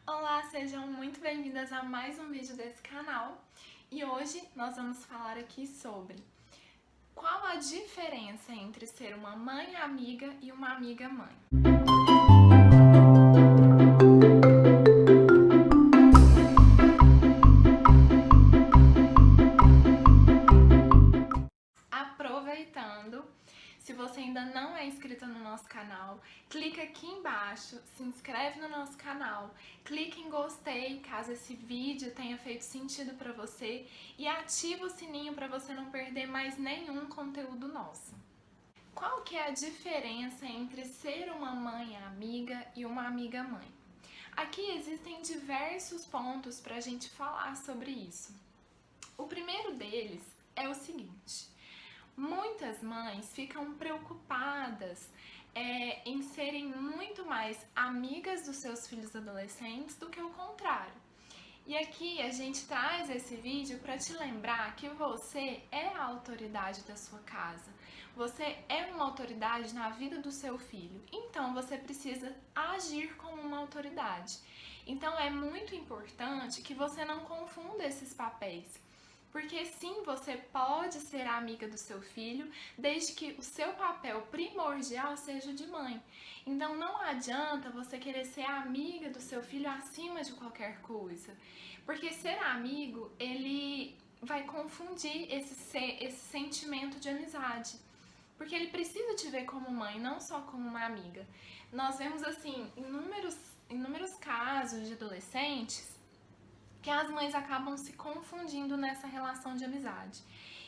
Olá, sejam muito bem-vindas a mais um vídeo desse canal. E hoje nós vamos falar aqui sobre qual a diferença entre ser uma mãe amiga e uma amiga mãe. Aproveitando, se você ainda não é inscrita no nosso canal, clica aqui embaixo, se inscreve no nosso canal, clica em gostei caso esse vídeo tenha feito sentido para você e ativa o sininho para você não perder mais nenhum conteúdo nosso. Qual que é a diferença entre ser uma mãe amiga e uma amiga mãe? Aqui existem diversos pontos para a gente falar sobre isso. O primeiro deles é o seguinte: muitas mães ficam preocupadas em serem muito mais amigas dos seus filhos adolescentes do que o contrário. E aqui a gente traz esse vídeo para te lembrar que você é a autoridade da sua casa. Você é uma autoridade na vida do seu filho. Então você precisa agir como uma autoridade. Então é muito importante que você não confunda esses papéis. Porque sim, você pode ser a amiga do seu filho, desde que o seu papel primordial seja de mãe. Então não adianta você querer ser amiga do seu filho acima de qualquer coisa. Porque ser amigo, ele vai confundir esse sentimento de amizade. Porque ele precisa te ver como mãe, não só como uma amiga. Nós vemos assim inúmeros casos de adolescentes que as mães acabam se confundindo nessa relação de amizade.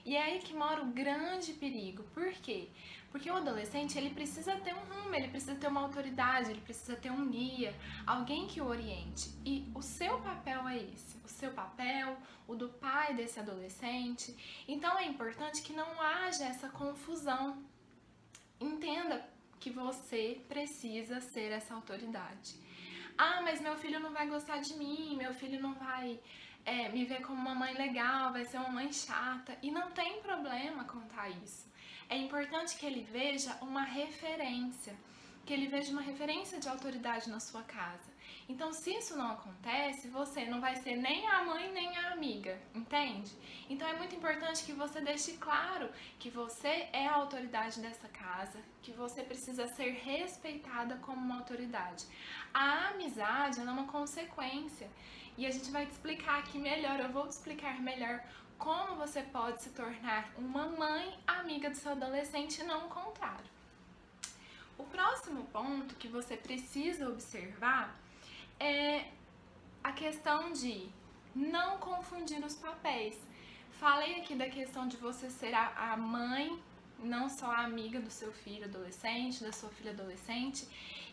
E é aí que mora o grande perigo. Por quê? Porque o adolescente, ele precisa ter um rumo, ele precisa ter uma autoridade, ele precisa ter um guia, alguém que o oriente. E o seu papel é esse, o seu papel, o do pai desse adolescente. Então é importante que não haja essa confusão. Entenda que você precisa ser essa autoridade. Ah, mas meu filho não vai gostar de mim, meu filho não vai me ver como uma mãe legal, vai ser uma mãe chata. E não tem problema contar isso. É importante que ele veja uma referência, que ele veja uma referência de autoridade na sua casa. Então, se isso não acontece, você não vai ser nem a mãe nem a amiga, entende? Então, é muito importante que você deixe claro que você é a autoridade dessa casa, que você precisa ser respeitada como uma autoridade. A amizade é uma consequência e a gente vai te explicar aqui melhor, eu vou te explicar melhor como você pode se tornar uma mãe amiga do seu adolescente e não o contrário. O próximo ponto que você precisa observar é a questão de não confundir os papéis. Falei aqui da questão de você ser a mãe, não só a amiga do seu filho adolescente, da sua filha adolescente.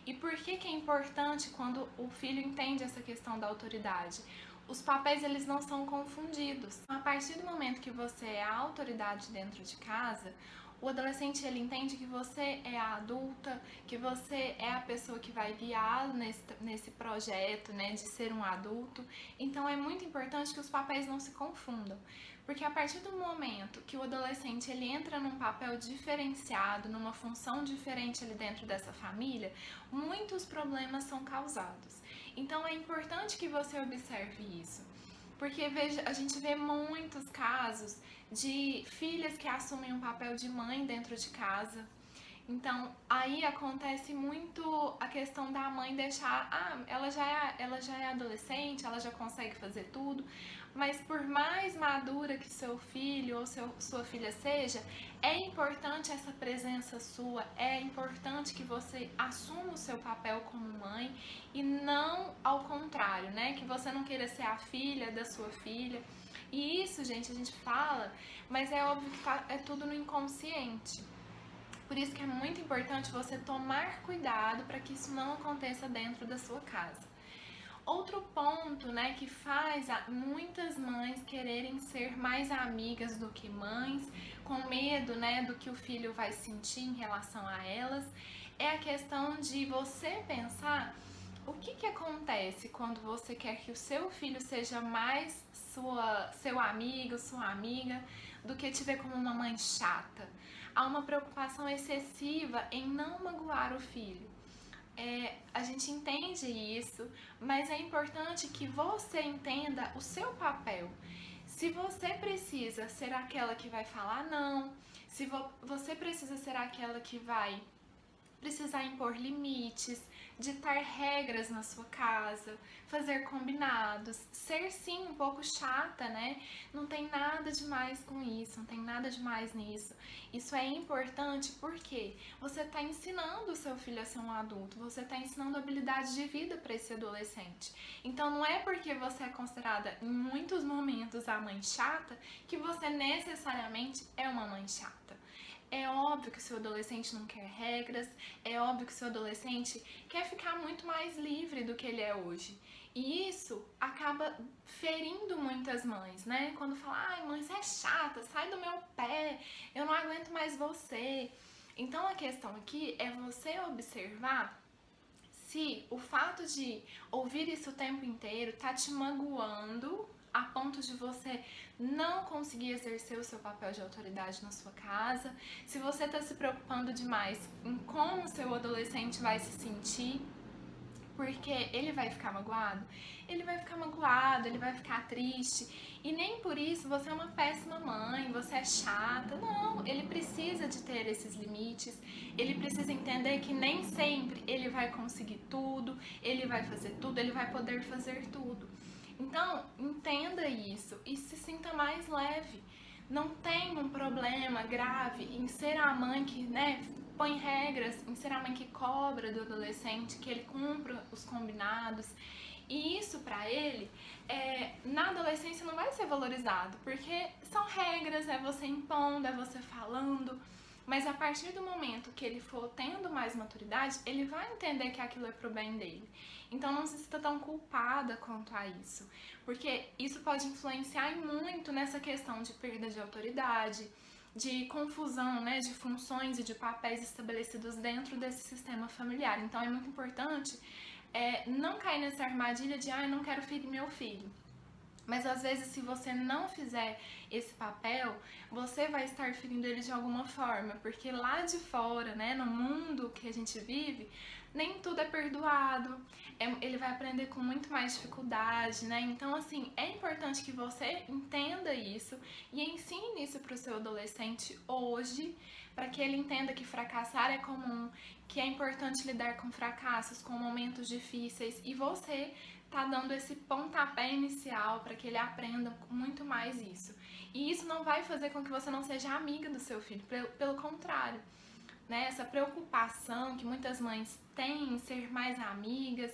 E por que é importante quando o filho entende essa questão da autoridade? Os papéis, eles não são confundidos. A partir do momento que você é a autoridade dentro de casa, o adolescente, ele entende que você é a adulta, que você é a pessoa que vai guiá-lo nesse projeto, né, de ser um adulto. Então é muito importante que os papéis não se confundam. Porque a partir do momento que o adolescente ele entra num papel diferenciado, numa função diferente ali dentro dessa família, muitos problemas são causados. Então é importante que você observe isso. Porque veja, a gente vê muitos casos de filhas que assumem um papel de mãe dentro de casa. Então, aí acontece muito a questão da mãe deixar, ela já é adolescente, ela já consegue fazer tudo, mas por mais madura que seu filho ou sua filha seja, é importante essa presença sua, é importante que você assuma o seu papel como mãe e não ao contrário, né? Que você não queira ser a filha da sua filha. E isso, gente, a gente fala, mas é óbvio que é tudo no inconsciente. Por isso que é muito importante você tomar cuidado para que isso não aconteça dentro da sua casa. Outro ponto, né, que faz muitas mães quererem ser mais amigas do que mães, com medo, né, do que o filho vai sentir em relação a elas, é a questão de você pensar o que acontece quando você quer que o seu filho seja mais seu amigo, sua amiga, do que te ver como uma mãe chata. Há uma preocupação excessiva em não magoar o filho. A gente entende isso, mas é importante que você entenda o seu papel. Se você precisa ser aquela que vai falar não, se você precisa ser aquela que vai precisar impor limites, ditar regras na sua casa, fazer combinados, ser sim um pouco chata, né? Não tem nada demais com isso, não tem nada demais nisso. Isso é importante porque você está ensinando o seu filho a ser um adulto, você está ensinando habilidades de vida para esse adolescente. Então não é porque você é considerada em muitos momentos a mãe chata que você necessariamente é uma mãe chata. É óbvio que o seu adolescente não quer regras, é óbvio que o seu adolescente quer ficar muito mais livre do que ele é hoje. E isso acaba ferindo muitas mães, né? Quando fala, ai mãe, você é chata, sai do meu pé, eu não aguento mais você. Então a questão aqui é você observar se o fato de ouvir isso o tempo inteiro tá te magoando a ponto de você não conseguir exercer o seu papel de autoridade na sua casa, se você está se preocupando demais em como o seu adolescente vai se sentir, porque ele vai ficar magoado, ele vai ficar triste, e nem por isso você é uma péssima mãe, você é chata, não, ele precisa de ter esses limites, ele precisa entender que nem sempre ele vai conseguir tudo, ele vai fazer tudo, ele vai poder fazer tudo. Então, entenda isso e se sinta mais leve. Não tem um problema grave em ser a mãe que, né, põe regras, em ser a mãe que cobra do adolescente, que ele cumpra os combinados. E isso pra ele, na adolescência não vai ser valorizado, porque são regras, é você impondo, é você falando. Mas a partir do momento que ele for tendo mais maturidade, ele vai entender que aquilo é pro bem dele. Então não se sinta tão culpada quanto a isso, porque isso pode influenciar muito nessa questão de perda de autoridade, de confusão, né, de funções e de papéis estabelecidos dentro desse sistema familiar. Então é muito importante não cair nessa armadilha de eu não quero ferir meu filho. Mas às vezes, se você não fizer esse papel, você vai estar ferindo ele de alguma forma, porque lá de fora, né, no mundo que a gente vive, nem tudo é perdoado, ele vai aprender com muito mais dificuldade, né? Então, assim, é importante que você entenda isso e ensine isso para o seu adolescente hoje, para que ele entenda que fracassar é comum, que é importante lidar com fracassos, com momentos difíceis, e você tá dando esse pontapé inicial para que ele aprenda muito mais isso. E isso não vai fazer com que você não seja amiga do seu filho, pelo contrário, né? Essa preocupação que muitas mães têm em ser mais amigas,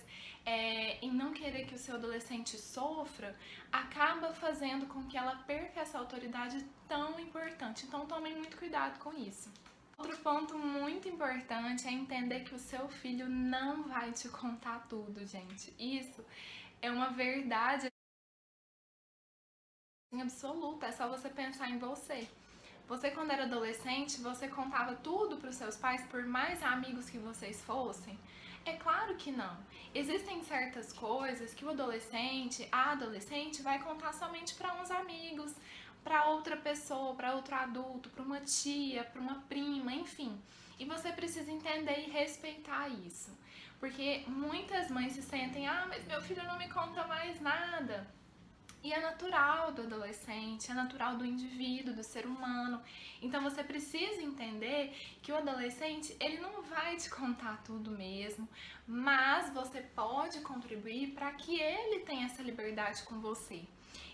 em não querer que o seu adolescente sofra, acaba fazendo com que ela perca essa autoridade tão importante. Então tomem muito cuidado com isso. Outro ponto muito importante é entender que o seu filho não vai te contar tudo, gente. Isso é uma verdade absoluta, é só você pensar em você. Você, quando era adolescente, você contava tudo para os seus pais, por mais amigos que vocês fossem? É claro que não. Existem certas coisas que o adolescente, a adolescente, vai contar somente para uns amigos, para outra pessoa, para outro adulto, para uma tia, para uma prima, enfim. E você precisa entender e respeitar isso. Porque muitas mães se sentem, mas meu filho não me conta mais nada. E é natural do adolescente, é natural do indivíduo, do ser humano. Então você precisa entender que o adolescente, ele não vai te contar tudo mesmo, mas você pode contribuir para que ele tenha essa liberdade com você.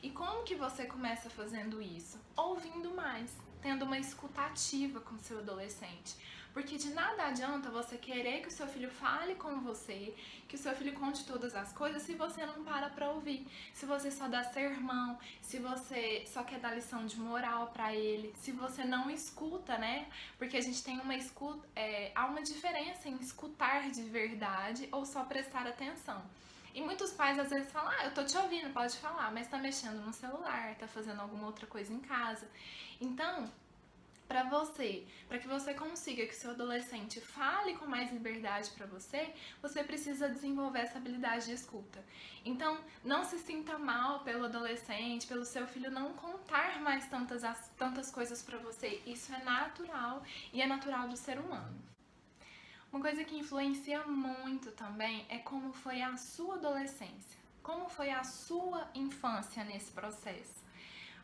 E como que você começa fazendo isso? Ouvindo mais, tendo uma escuta ativa com o seu adolescente. Porque de nada adianta você querer que o seu filho fale com você, que o seu filho conte todas as coisas, se você não para pra ouvir. Se você só dá sermão, se você só quer dar lição de moral pra ele, se você não escuta, né? Porque a gente tem uma escuta, há uma diferença em escutar de verdade ou só prestar atenção. E muitos pais às vezes falam, eu tô te ouvindo, pode falar, mas tá mexendo no celular, tá fazendo alguma outra coisa em casa. Então, para que você consiga que seu adolescente fale com mais liberdade para você, você precisa desenvolver essa habilidade de escuta. Então, não se sinta mal pelo adolescente, pelo seu filho não contar mais tantas coisas para você. Isso é natural e é natural do ser humano. Uma coisa que influencia muito também é como foi a sua adolescência, como foi a sua infância nesse processo.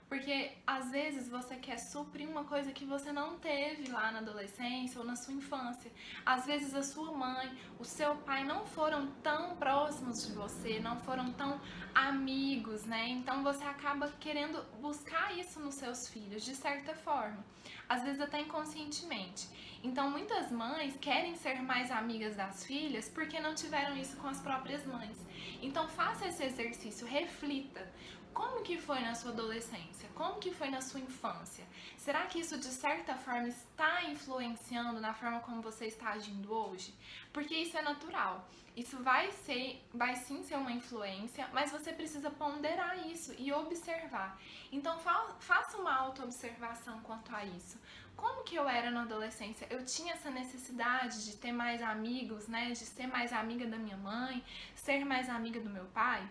Porque às vezes você quer suprir uma coisa que você não teve lá na adolescência ou na sua infância. Às vezes a sua mãe, o seu pai não foram tão próximos de você, não foram tão amigos, né? Então você acaba querendo buscar isso nos seus filhos, de certa forma. Às vezes até inconscientemente. Então muitas mães querem ser mais amigas das filhas porque não tiveram isso com as próprias mães. Então faça esse exercício, reflita. Como que foi na sua adolescência? Como que foi na sua infância? Será que isso de certa forma está influenciando na forma como você está agindo hoje? Porque isso é natural. Isso vai sim ser uma influência, mas você precisa ponderar isso e observar. Então faça uma autoobservação quanto a isso. Como que eu era na adolescência? Eu tinha essa necessidade de ter mais amigos, né? De ser mais amiga da minha mãe, ser mais amiga do meu pai?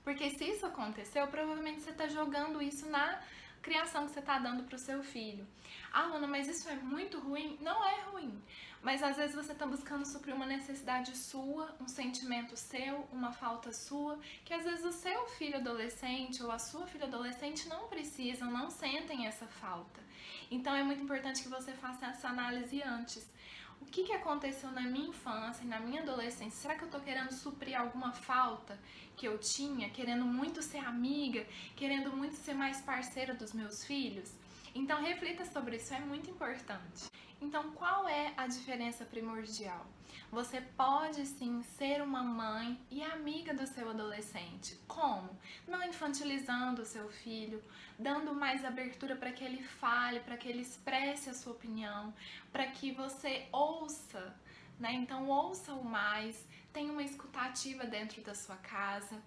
Porque se isso aconteceu, provavelmente você está jogando isso na criação que você está dando para o seu filho. Ah, Ana, mas isso é muito ruim? Não é ruim. Mas às vezes você está buscando suprir uma necessidade sua, um sentimento seu, uma falta sua, que às vezes o seu filho adolescente ou a sua filha adolescente não precisam, não sentem essa falta. Então é muito importante que você faça essa análise antes. O que aconteceu na minha infância e na minha adolescência? Será que eu tô querendo suprir alguma falta que eu tinha? Querendo muito ser amiga? Querendo muito ser mais parceira dos meus filhos? Então reflita sobre isso, é muito importante. Então qual é a diferença primordial? Você pode sim ser uma mãe e amiga do seu adolescente. Como? Não infantilizando o seu filho, dando mais abertura para que ele fale, para que ele expresse a sua opinião, para que você ouça, né? Então ouça-o mais, tenha uma escutativa dentro da sua casa.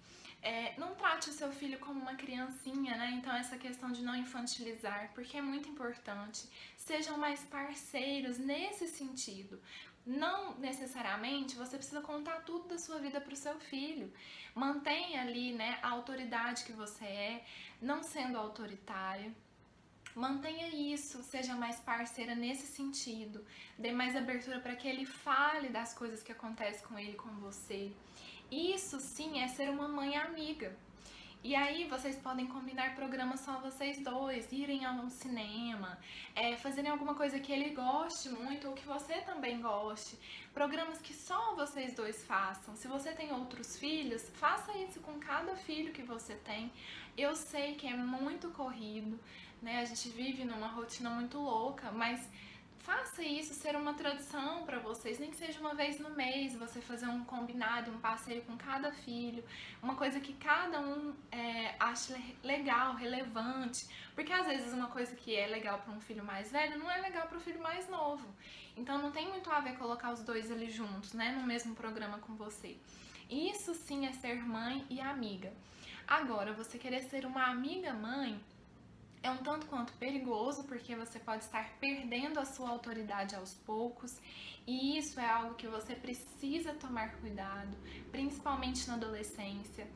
Não trate o seu filho como uma criancinha, né? Então essa questão de não infantilizar, porque é muito importante. Sejam mais parceiros nesse sentido. Não necessariamente você precisa contar tudo da sua vida para o seu filho. Mantenha ali, né, a autoridade que você é, não sendo autoritária. Mantenha isso, seja mais parceira nesse sentido. Dê mais abertura para que ele fale das coisas que acontecem com ele, com você. Isso sim é ser uma mãe amiga. E aí vocês podem combinar programas só vocês dois, irem a um cinema, fazerem alguma coisa que ele goste muito ou que você também goste. Programas que só vocês dois façam. Se você tem outros filhos, faça isso com cada filho que você tem. Eu sei que é muito corrido, né? A gente vive numa rotina muito louca, mas faça isso ser uma tradição para vocês, nem que seja uma vez no mês, você fazer um combinado, um passeio com cada filho, uma coisa que cada um ache legal, relevante, porque às vezes uma coisa que é legal para um filho mais velho não é legal para o filho mais novo, então não tem muito a ver colocar os dois ali juntos, né, no mesmo programa com você. Isso sim é ser mãe e amiga. Agora, você querer ser uma amiga mãe é um tanto quanto perigoso, porque você pode estar perdendo a sua autoridade aos poucos, e isso é algo que você precisa tomar cuidado, principalmente na adolescência.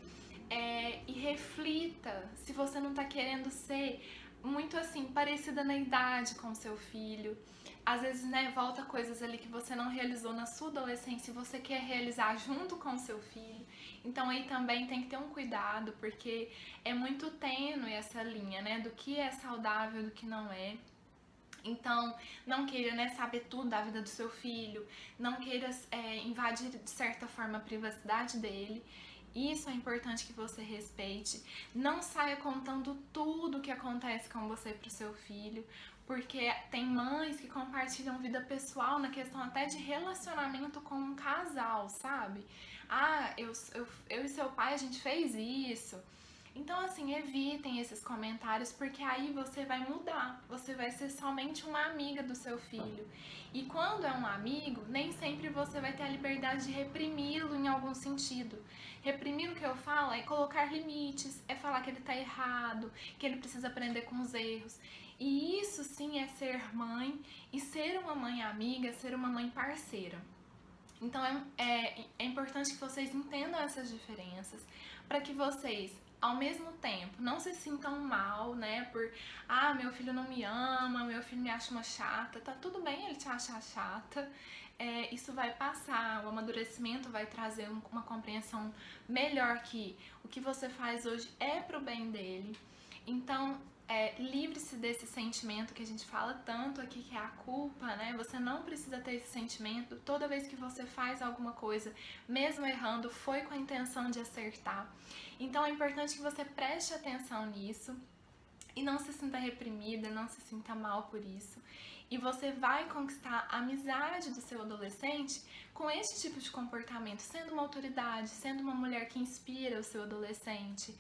E reflita se você não está querendo ser muito assim, parecida na idade com seu filho. Às vezes, né, volta coisas ali que você não realizou na sua adolescência e você quer realizar junto com seu filho. Então aí também tem que ter um cuidado, porque é muito tênue essa linha, né, do que é saudável e do que não é. Então, não queira, né, saber tudo da vida do seu filho, não queira invadir de certa forma a privacidade dele. Isso é importante que você respeite. Não saia contando tudo que acontece com você pro seu filho, porque tem mães que compartilham vida pessoal na questão até de relacionamento com um casal, sabe? Ah, eu e seu pai, a gente fez isso. Então, assim, evitem esses comentários, porque aí você vai mudar, você vai ser somente uma amiga do seu filho. E quando é um amigo, nem sempre você vai ter a liberdade de reprimi-lo em algum sentido. Reprimir, o que eu falo, é colocar limites, é falar que ele tá errado, que ele precisa aprender com os erros. E isso sim é ser mãe, e ser uma mãe amiga, ser uma mãe parceira. Então é importante que vocês entendam essas diferenças, para que vocês, ao mesmo tempo, não se sintam mal, né, por, meu filho não me ama, meu filho me acha uma chata. Tá tudo bem ele te achar chata, isso vai passar, o amadurecimento vai trazer uma compreensão melhor que o que você faz hoje é pro bem dele. Então, livre-se desse sentimento que a gente fala tanto aqui, que é a culpa, né? Você não precisa ter esse sentimento. Toda vez que você faz alguma coisa, mesmo errando, foi com a intenção de acertar. Então, é importante que você preste atenção nisso e não se sinta reprimida, não se sinta mal por isso. E você vai conquistar a amizade do seu adolescente com esse tipo de comportamento, sendo uma autoridade, sendo uma mulher que inspira o seu adolescente,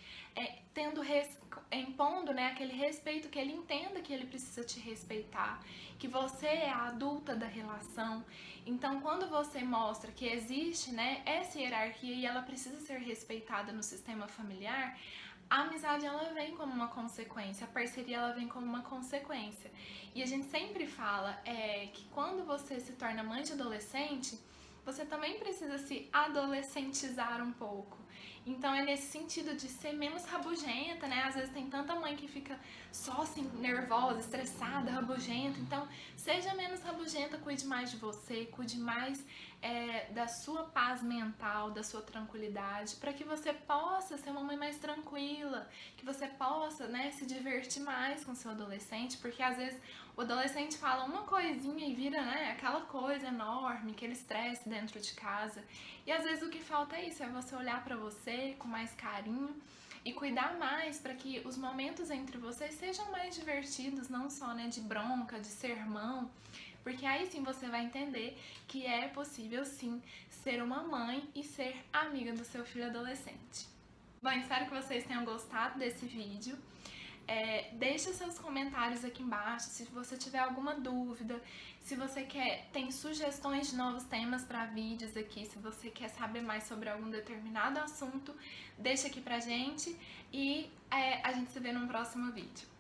impondo, né, aquele respeito, que ele entenda que ele precisa te respeitar, que você é a adulta da relação. Então, quando você mostra que existe, né, essa hierarquia e ela precisa ser respeitada no sistema familiar, a amizade ela vem como uma consequência, a parceria ela vem como uma consequência. E a gente sempre fala que quando você se torna mãe de adolescente, você também precisa se adolescentizar um pouco. Então é nesse sentido de ser menos rabugenta, né? Às vezes tem tanta mãe que fica só assim, nervosa, estressada, rabugenta. Então, seja menos rabugenta, cuide mais de você, cuide mais da sua paz mental, da sua tranquilidade, para que você possa ser uma mãe mais tranquila, que você possa, né, se divertir mais com seu adolescente, porque às vezes o adolescente fala uma coisinha e vira, né, aquela coisa enorme, aquele estresse dentro de casa. E às vezes o que falta é isso, é você olhar para você com mais carinho e cuidar mais para que os momentos entre vocês sejam mais divertidos, não só, né, de bronca, de sermão, porque aí sim você vai entender que é possível sim ser uma mãe e ser amiga do seu filho adolescente. Bom, espero que vocês tenham gostado desse vídeo. Deixa seus comentários aqui embaixo se você tiver alguma dúvida, se você tem sugestões de novos temas para vídeos aqui, se você quer saber mais sobre algum determinado assunto, deixa aqui pra gente e a gente se vê num próximo vídeo.